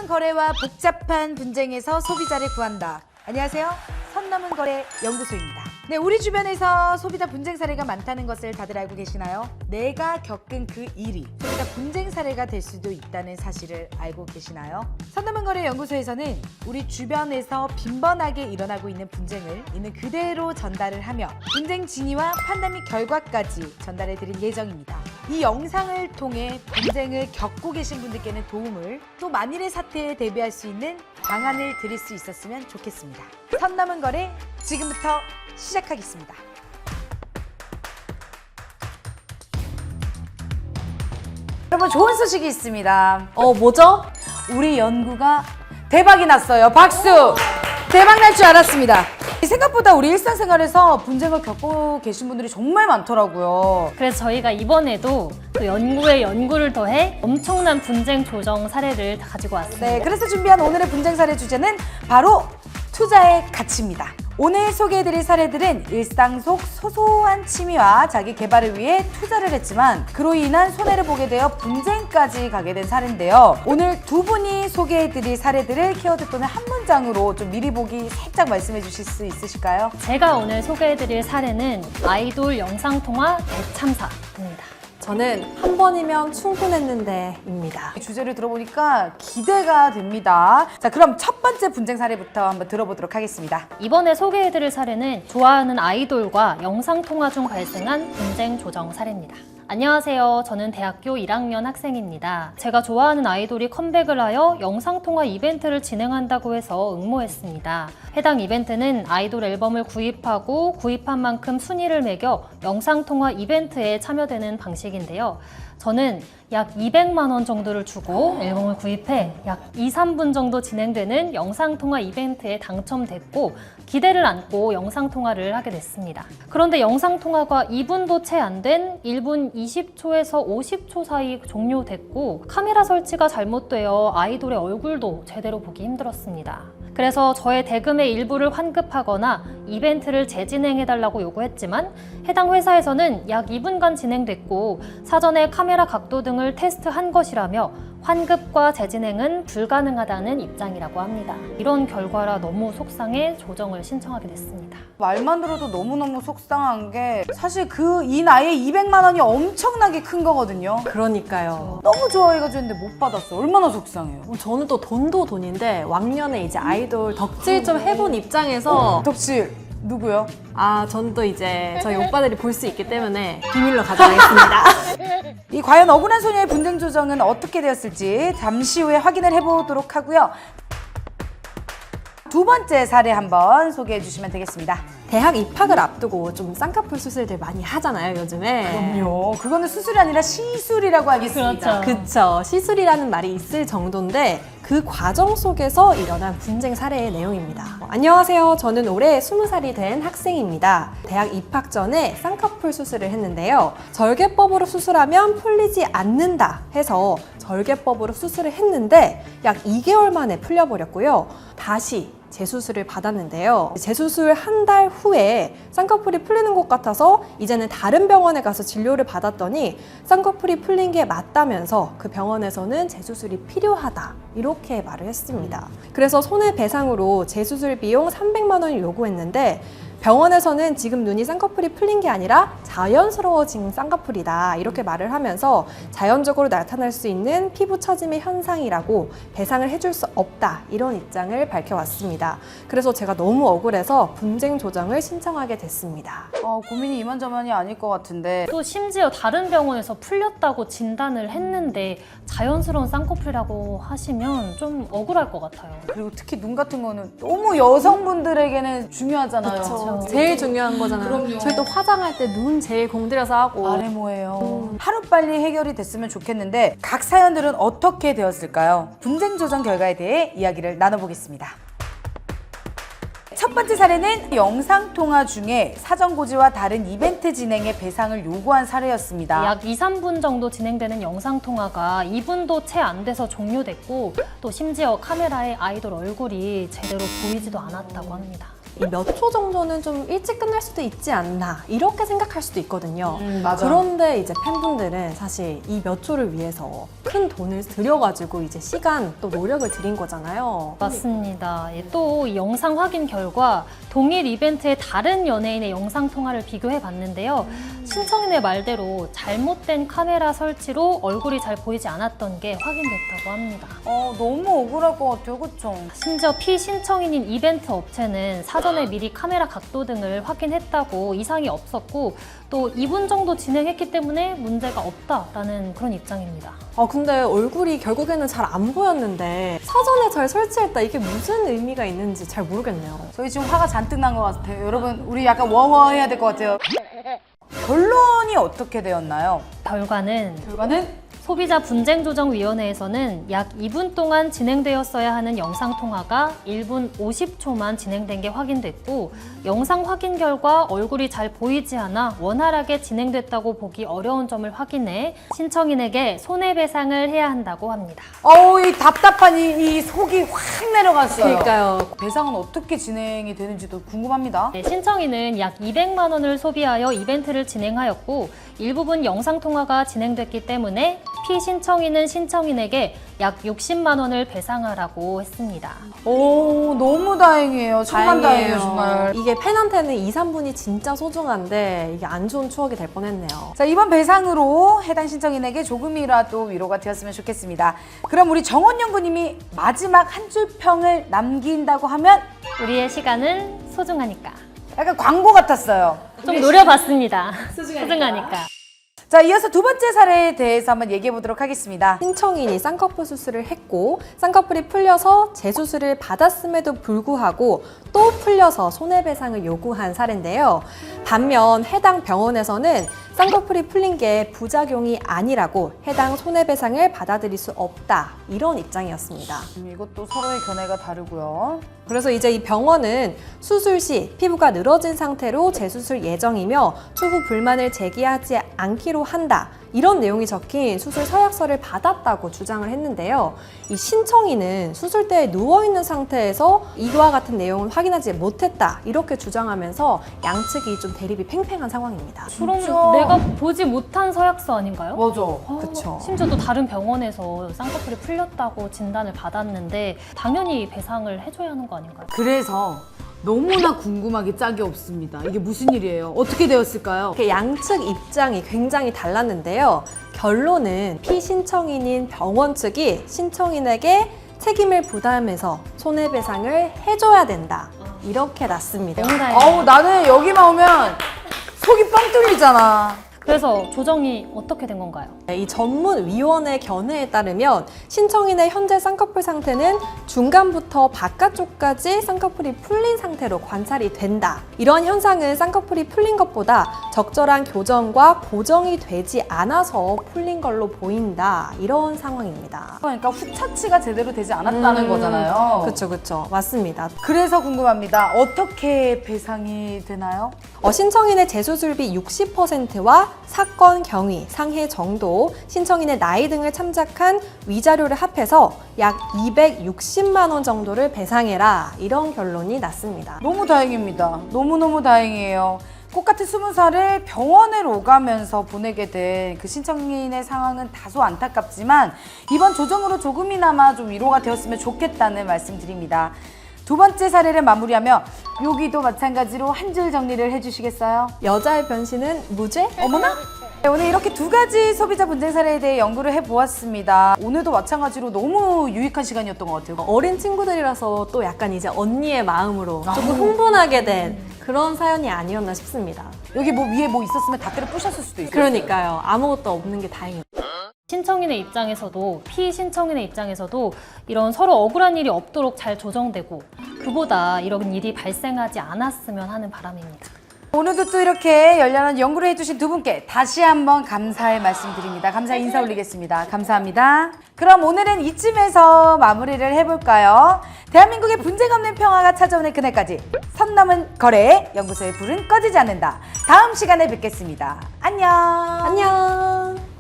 넘은 거래와 복잡한 분쟁에서 소비자를 구한다. 안녕하세요. 선 넘은 거래 연구소입니다. 네, 우리 주변에서 소비자 분쟁 사례가 많다는 것을 다들 알고 계시나요? 내가 겪은 그 일이 소비자 분쟁 사례가 될 수도 있다는 사실을 알고 계시나요? 선 넘은 거래 연구소에서는 우리 주변에서 빈번하게 일어나고 있는 분쟁을 있는 그대로 전달을 하며 분쟁 진위와 판단 및 결과까지 전달해 드릴 예정입니다. 이 영상을 통해 분쟁을 겪고 계신 분들께는 도움을, 또 만일의 사태에 대비할 수 있는 방안을 드릴 수 있었으면 좋겠습니다. 선 넘은 거래 지금부터 시작하겠습니다. 여러분, 좋은 소식이 있습니다. 뭐죠? 우리 연구가 대박이 났어요. 박수! 대박 날 줄 알았습니다. 생각보다 우리 일상생활에서 분쟁을 겪고 계신 분들이 정말 많더라고요. 그래서 저희가 이번에도 또 연구에 연구를 더해 엄청난 분쟁 조정 사례를 다 가지고 왔습니다. 네, 그래서 준비한 오늘의 분쟁 사례 주제는 바로 투자의 가치입니다. 오늘 소개해드릴 사례들은 일상 속 소소한 취미와 자기 개발을 위해 투자를 했지만 그로 인한 손해를 보게 되어 분쟁까지 가게 된 사례인데요. 오늘 두 분이 소개해드릴 사례들을 키워드 또는 한 문장으로 좀 미리 보기 살짝 말씀해 주실 수 있으실까요? 제가 오늘 소개해드릴 사례는 아이돌 영상통화 대참사입니다. 저는 한 번이면 충분했는데입니다. 주제를 들어보니까 기대가 됩니다. 자, 그럼 첫 번째 분쟁 사례부터 한번 들어보도록 하겠습니다. 이번에 소개해드릴 사례는 좋아하는 아이돌과 영상통화 중 발생한 분쟁 조정 사례입니다. 안녕하세요. 저는 대학교 1학년 학생입니다. 제가 좋아하는 아이돌이 컴백을 하여 영상통화 이벤트를 진행한다고 해서 응모했습니다. 해당 이벤트는 아이돌 앨범을 구입하고 구입한 만큼 순위를 매겨 영상통화 이벤트에 참여되는 방식인데요. 저는 약 200만 원 정도를 주고 앨범을 구입해 약 2, 3분 정도 진행되는 영상통화 이벤트에 당첨됐고 기대를 안고 영상통화를 하게 됐습니다. 그런데 영상통화가 2분도 채 안 된 1분 20초에서 50초 사이 종료됐고 카메라 설치가 잘못되어 아이돌의 얼굴도 제대로 보기 힘들었습니다. 그래서 저의 대금의 일부를 환급하거나 이벤트를 재진행해달라고 요구했지만 해당 회사에서는 약 2분간 진행됐고 사전에 카메라 각도 등을 테스트한 것이라며 환급과 재진행은 불가능하다는 입장이라고 합니다. 이런 결과라 너무 속상해 조정을 신청하게 됐습니다. 말만 들어도 너무너무 속상한 게 사실 이 나이에 200만 원이 엄청나게 큰 거거든요. 그러니까요. 너무 좋아해가지고 했는데 못 받았어. 얼마나 속상해요. 저는 또 돈도 돈인데 왕년에 이제 아이돌 덕질 좀 해본 입장에서 덕질 누구요? 전 또 이제 저희 오빠들이 볼 수 있기 때문에 비밀로 가져가겠습니다. 이 과연 억울한 소녀의 분쟁 조정은 어떻게 되었을지 잠시 후에 확인을 해보도록 하고요. 두 번째 사례 한번 소개해 주시면 되겠습니다. 대학 입학을 앞두고 좀 쌍꺼풀 수술들 많이 하잖아요, 요즘에. 그럼요. 그거는 수술이 아니라 시술이라고 하겠습니다. 그렇죠. 그쵸. 시술이라는 말이 있을 정도인데 그 과정 속에서 일어난 분쟁 사례의 내용입니다. 안녕하세요. 저는 올해 20살이 된 학생입니다. 대학 입학 전에 쌍꺼풀 수술을 했는데요. 절개법으로 수술하면 풀리지 않는다 해서 절개법으로 수술을 했는데 약 2개월 만에 풀려버렸고요. 다시 재수술을 받았는데요. 재수술 한 달 후에 쌍꺼풀이 풀리는 것 같아서 이제는 다른 병원에 가서 진료를 받았더니 쌍꺼풀이 풀린 게 맞다면서 그 병원에서는 재수술이 필요하다 이렇게 말을 했습니다. 그래서 손해배상으로 재수술 비용 300만 원을 요구했는데 병원에서는 지금 눈이 쌍꺼풀이 풀린 게 아니라 자연스러워진 쌍꺼풀이다 이렇게 말을 하면서 자연적으로 나타날 수 있는 피부 처짐의 현상이라고 배상을 해줄 수 없다 이런 입장을 밝혀왔습니다. 그래서 제가 너무 억울해서 분쟁 조정을 신청하게 됐습니다. 고민이 이만저만이 아닐 것 같은데 또 심지어 다른 병원에서 풀렸다고 진단을 했는데 자연스러운 쌍꺼풀이라고 하시면 좀 억울할 것 같아요. 그리고 특히 눈 같은 거는 너무 여성분들에게는 중요하잖아요. 그쵸. 제일 중요한 거잖아요. 그럼요. 저희 또 화장할 때 눈 제일 공들여서 하고 RMO예요. 하루빨리 해결이 됐으면 좋겠는데 각 사연들은 어떻게 되었을까요? 분쟁 조정 결과에 대해 이야기를 나눠보겠습니다. 첫 번째 사례는 영상통화 중에 사전고지와 다른 이벤트 진행에 배상을 요구한 사례였습니다. 약 2, 3분 정도 진행되는 영상통화가 2분도 채 안 돼서 종료됐고 또 심지어 카메라에 아이돌 얼굴이 제대로 보이지도 않았다고 합니다. 이 몇 초 정도는 좀 일찍 끝날 수도 있지 않나 이렇게 생각할 수도 있거든요. 맞아. 그런데 이제 팬분들은 사실 이 몇 초를 위해서 큰 돈을 들여가지고 이제 시간 또 노력을 들인 거잖아요. 맞습니다. 예, 또 이 영상 확인 결과 동일 이벤트의 다른 연예인의 영상 통화를 비교해 봤는데요. 신청인의 말대로 잘못된 카메라 설치로 얼굴이 잘 보이지 않았던 게 확인됐다고 합니다. 너무 억울할 것 같아요, 그쵸? 심지어 피신청인인 이벤트 업체는 사전에 미리 카메라 각도 등을 확인했다고 이상이 없었고 또 2분 정도 진행했기 때문에 문제가 없다라는 그런 입장입니다. 근데 얼굴이 결국에는 잘 안 보였는데 사전에 잘 설치했다 이게 무슨 의미가 있는지 잘 모르겠네요. 저희 지금 화가 잔뜩 난 것 같아요. 여러분, 우리 약간 워워 해야 될 것 같아요. 결론이 어떻게 되었나요? 결과는 소비자 분쟁조정위원회에서는 약 2분 동안 진행되었어야 하는 영상통화가 1분 50초만 진행된 게 확인됐고 영상 확인 결과 얼굴이 잘 보이지 않아 원활하게 진행됐다고 보기 어려운 점을 확인해 신청인에게 손해배상을 해야 한다고 합니다. 이 답답한 이 속이 확 내려갔어요. 그러니까요. 배상은 어떻게 진행이 되는지도 궁금합니다. 네, 신청인은 약 200만 원을 소비하여 이벤트를 진행하였고 일부분 영상통화가 진행됐기 때문에 피신청인은 신청인에게 약 60만 원을 배상하라고 했습니다. 너무 다행이에요. 천만 다행이에요, 정말. 이게 팬한테는 2, 3분이 진짜 소중한데 이게 안 좋은 추억이 될 뻔했네요. 자, 이번 배상으로 해당 신청인에게 조금이라도 위로가 되었으면 좋겠습니다. 그럼 우리 정원 연구님이 마지막 한 줄 평을 남긴다고 하면 우리의 시간은 소중하니까. 약간 광고 같았어요. 좀 노려봤습니다. 소중하니까. 자, 이어서 두 번째 사례에 대해서 한번 얘기해 보도록 하겠습니다. 신청인이 쌍꺼풀 수술을 했고 쌍꺼풀이 풀려서 재수술을 받았음에도 불구하고 또 풀려서 손해배상을 요구한 사례인데요. 반면 해당 병원에서는 쌍꺼풀이 풀린 게 부작용이 아니라고 해당 손해배상을 받아들일 수 없다 이런 입장이었습니다. 이것도 서로의 견해가 다르고요. 그래서 이제 이 병원은 수술 시 피부가 늘어진 상태로 재수술 예정이며 추후 불만을 제기하지 않기로 한다. 이런 내용이 적힌 수술 서약서를 받았다고 주장을 했는데요. 이 신청인은 수술대에 누워있는 상태에서 이와 같은 내용을 확인하지 못했다. 이렇게 주장하면서 양측이 좀 대립이 팽팽한 상황입니다. 그럼 진짜? 내가 보지 못한 서약서 아닌가요? 맞아. 그쵸. 심지어 또 다른 병원에서 쌍꺼풀이 풀렸다고 진단을 받았는데 당연히 배상을 해줘야 하는 거 아닌가요? 그래서 너무나 궁금하게 짝이 없습니다. 이게 무슨 일이에요? 어떻게 되었을까요? 이렇게 양측 입장이 굉장히 달랐는데요. 결론은 피신청인인 병원 측이 신청인에게 책임을 부담해서 손해배상을 해줘야 된다. 이렇게 났습니다. 너무 다행이에요. 나는 여기만 오면 속이 뻥 뚫리잖아. 그래서 조정이 어떻게 된 건가요? 이 전문위원회 견해에 따르면 신청인의 현재 쌍꺼풀 상태는 중간부터 바깥쪽까지 쌍꺼풀이 풀린 상태로 관찰이 된다. 이러한 현상은 쌍꺼풀이 풀린 것보다 적절한 교정과 보정이 되지 않아서 풀린 걸로 보인다. 이런 상황입니다. 그러니까 후처치가 제대로 되지 않았다는 거잖아요. 그렇죠. 맞습니다. 그래서 궁금합니다. 어떻게 배상이 되나요? 신청인의 재수술비 60%와 사건 경위, 상해 정도, 신청인의 나이 등을 참작한 위자료를 합해서 약 260만 원 정도를 배상해라. 이런 결론이 났습니다. 너무 다행입니다. 너무너무 다행이에요. 꽃같은 20살을 병원을 오가면서 보내게 된 그 신청인의 상황은 다소 안타깝지만 이번 조정으로 조금이나마 좀 위로가 되었으면 좋겠다는 말씀드립니다. 두 번째 사례를 마무리하며 여기도 마찬가지로 한 줄 정리를 해주시겠어요? 여자의 변신은 무죄? 어머나? 네, 오늘 이렇게 두 가지 소비자 분쟁 사례에 대해 연구를 해보았습니다. 오늘도 마찬가지로 너무 유익한 시간이었던 것 같아요. 어린 친구들이라서 또 약간 이제 언니의 마음으로 조금 흥분하게 된 그런 사연이 아니었나 싶습니다. 여기 위에 있었으면 다 때려 부셨을 수도 있어요. 그러니까요. 아무것도 없는 게 다행이에요. 신청인의 입장에서도 피신청인의 입장에서도 이런 서로 억울한 일이 없도록 잘 조정되고 그보다 이런 일이 발생하지 않았으면 하는 바람입니다. 오늘도 또 이렇게 열렬한 연구를 해주신 두 분께 다시 한번 감사의 말씀드립니다. 감사의 인사 올리겠습니다. 감사합니다. 그럼 오늘은 이쯤에서 마무리를 해볼까요? 대한민국의 분쟁 없는 평화가 찾아오는 그날까지 선 넘은 거래의 연구소의 불은 꺼지지 않는다. 다음 시간에 뵙겠습니다. 안녕. 안녕.